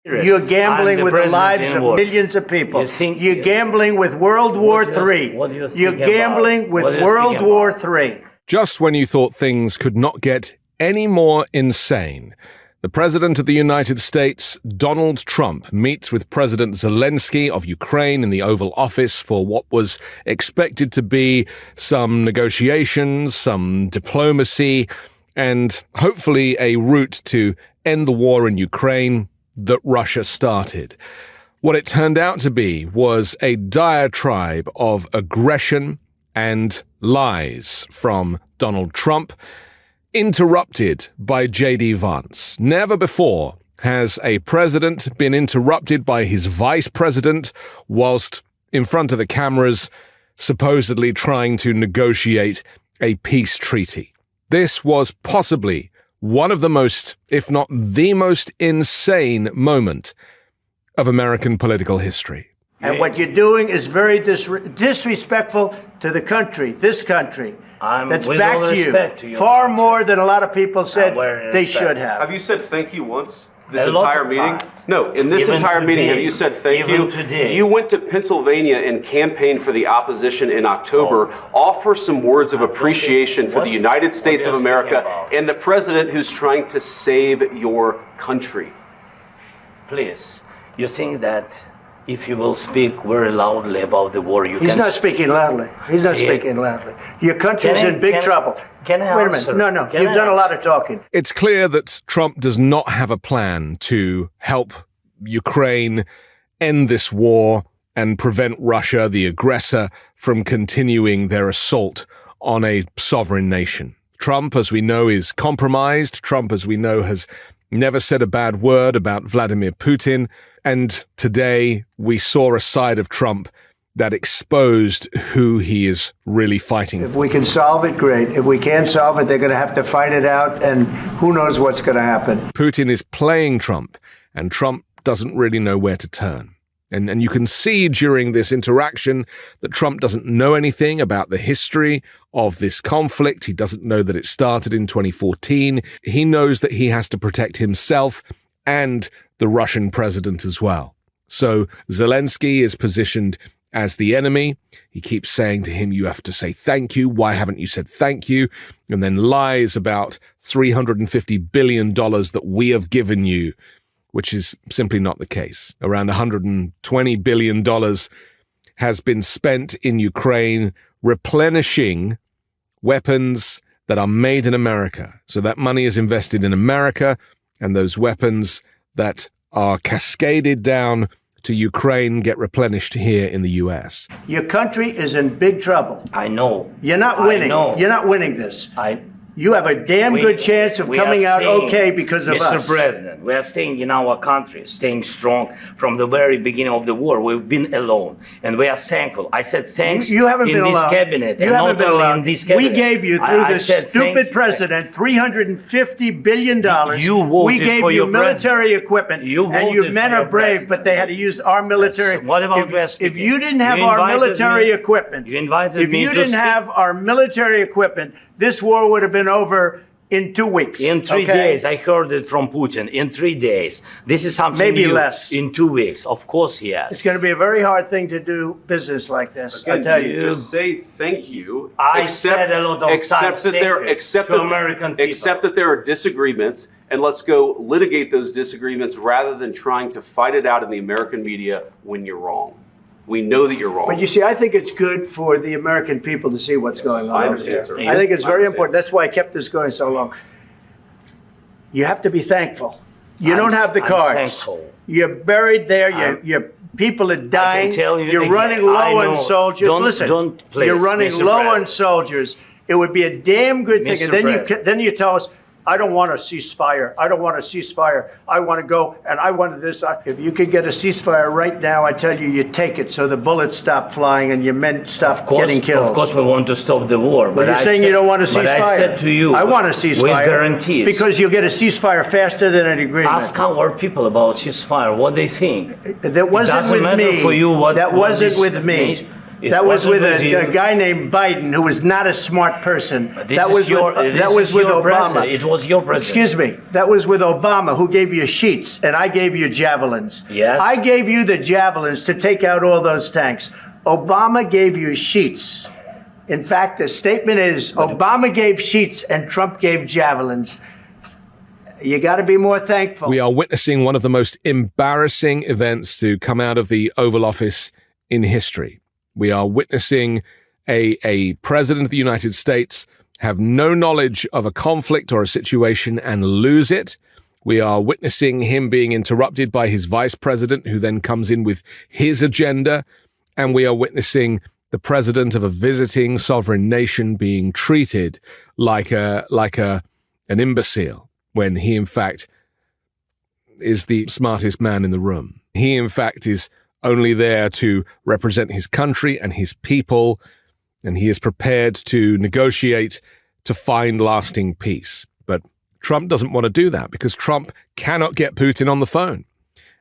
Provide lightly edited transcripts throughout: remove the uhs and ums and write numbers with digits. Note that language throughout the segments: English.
You're gambling with the lives of millions of people. You're gambling with World War III. You're gambling with World War III. Just when you thought things could not get any more insane, the President of the United States, Donald Trump, meets with President Zelensky of Ukraine in the Oval Office for what was expected to be some negotiations, some diplomacy, and hopefully a route to end the war in Ukraine that Russia started. What it turned out to be was a diatribe of aggression and lies from Donald Trump, interrupted by J.D. Vance. Never before has a president been interrupted by his vice president whilst in front of the cameras, supposedly trying to negotiate a peace treaty. This was possibly one of the most, if not the most insane moment of American political history. And what you're doing is very disrespectful to the country, this country. That's back to you, far more than a lot of people said they should have. Have you said thank you once this entire meeting? No, in this entire meeting, have you said thank you? You went to Pennsylvania and campaigned for the opposition in October. Offer some words of appreciation for the United States of America and the president who's trying to save your country. Please, you think that if you will speak very loudly about the war, He's not speaking loudly. He's not speaking loudly. Your country's in big trouble. Can I Wait a minute. No. You've done a lot of talking. It's clear that Trump does not have a plan to help Ukraine end this war and prevent Russia, the aggressor, from continuing their assault on a sovereign nation. Trump, as we know, is compromised. Trump, as we know, has never said a bad word about Vladimir Putin. And today we saw a side of Trump that exposed who he is really fighting for. If we can solve it, great. If we can't solve it, they're going to have to fight it out, and who knows what's going to happen. Putin is playing Trump, and Trump doesn't really know where to turn. And you can see during this interaction that Trump doesn't know anything about the history of this conflict. He doesn't know that it started in 2014. He knows that he has to protect himself and the Russian president as well. So Zelensky is positioned as the enemy. He keeps saying to him, you have to say thank you. Why haven't you said thank you? And then lies about $350 billion that we have given you, which is simply not the case. Around $120 billion has been spent in Ukraine replenishing weapons that are made in America. So that money is invested in America, and those weapons that are cascaded down to Ukraine get replenished here in the U.S. Your country is in big trouble. I know. You're not winning. You're not winning this. You have a damn good chance of coming out okay because of us. Mr. President, we are staying in our country, staying strong from the very beginning of the war. We've been alone, and we are thankful. I said thanks you haven't in been this alone. cabinet. You haven't been alone. In this cabinet. We gave you, through this stupid president, $350 billion. You voted we gave for you your military equipment, and your men are brave, but they had to use our military. Yes. What about if you didn't have our military equipment, if you didn't have our military equipment, this war would have been over in 2 weeks. In 3 days, I heard it from Putin. In 3 days. This is something maybe new. Less. In 2 weeks. Of course, yes. It's going to be a very hard thing to do business like this. I tell you. Just say thank you. I said a lot of except that there are disagreements, and let's go litigate those disagreements rather than trying to fight it out in the American media when you're wrong. We know that you're wrong. But you see, I think it's good for the American people to see what's going on. I understand, sir. I think it's very important. That's why I kept this going so long. You have to be thankful. You don't have the cards. Thankful. You're buried there. Your people are dying. I can tell you you're running low on soldiers. Listen, you're running low on soldiers. It would be a damn good thing. And then you tell us, I don't want a ceasefire. I don't want a ceasefire. I want to go, and I want this. If you could get a ceasefire right now, I tell you, you take it so the bullets stop flying and your men stop getting killed. Of course, we want to stop the war. But you're saying you don't want a ceasefire. But I said to you, I want a ceasefire. With guarantees. Because you'll get a ceasefire faster than an agreement. Ask our people about ceasefire, what they think. That wasn't with me. For you what that wasn't with me. That was with a guy named Biden, who was not a smart person. That was with Obama. It was your president. Excuse me. That was with Obama, who gave you sheets, and I gave you javelins. Yes. I gave you the javelins to take out all those tanks. Obama gave you sheets. In fact, the statement is Obama gave sheets and Trump gave javelins. You got to be more thankful. We are witnessing one of the most embarrassing events to come out of the Oval Office in history. We are witnessing a president of the United States have no knowledge of a conflict or a situation and lose it. We are witnessing him being interrupted by his vice president, who then comes in with his agenda. And we are witnessing the president of a visiting sovereign nation being treated like an imbecile, when he, in fact, is the smartest man in the room. He, in fact, is only there to represent his country and his people, and he is prepared to negotiate to find lasting peace. But Trump doesn't want to do that because Trump cannot get Putin on the phone.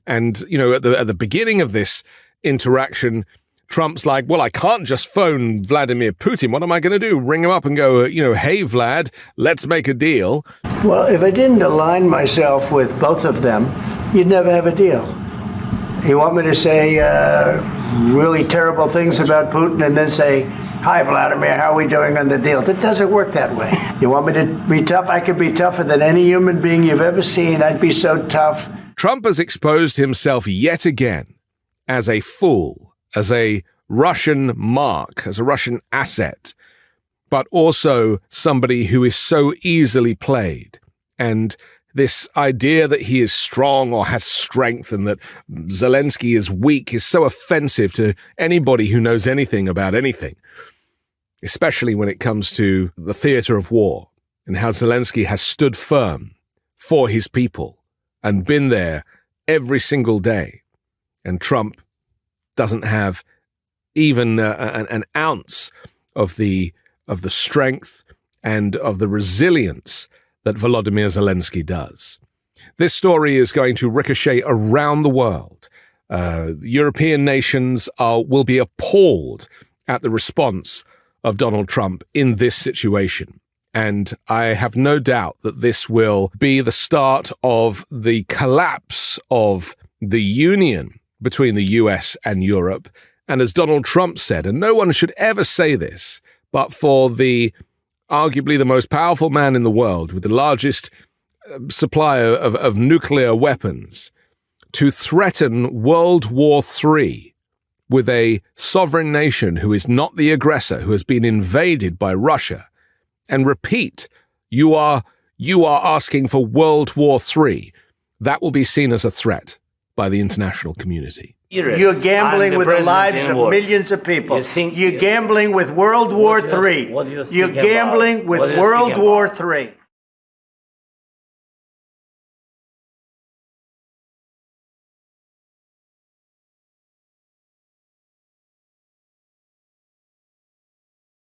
And, you know, at the beginning of this interaction, Trump's like, well, I can't just phone Vladimir Putin. What am I going to do? Ring him up and go, hey, Vlad, let's make a deal. Well, if I didn't align myself with both of them, you'd never have a deal. You want me to say really terrible things about Putin and then say, hi, Vladimir, how are we doing on the deal? That doesn't work that way. You want me to be tough? I could be tougher than any human being you've ever seen. I'd be so tough. Trump has exposed himself yet again as a fool, as a Russian mark, as a Russian asset, but also somebody who is so easily played. And this idea that he is strong or has strength and that Zelensky is weak is so offensive to anybody who knows anything about anything, especially when it comes to the theater of war and how Zelensky has stood firm for his people and been there every single day. And Trump doesn't have even an ounce of the strength and of the resilience that Volodymyr Zelensky does. This story is going to ricochet around the world. European nations will be appalled at the response of Donald Trump in this situation. And I have no doubt that this will be the start of the collapse of the union between the US and Europe. And as Donald Trump said, and no one should ever say this, but for the arguably the most powerful man in the world with the largest supply of nuclear weapons, to threaten World War III with a sovereign nation who is not the aggressor, who has been invaded by Russia, and repeat, you are asking for World War III, that will be seen as a threat by the international community. You're gambling with the lives of millions of people. You're gambling with World War III. You're gambling with World War III.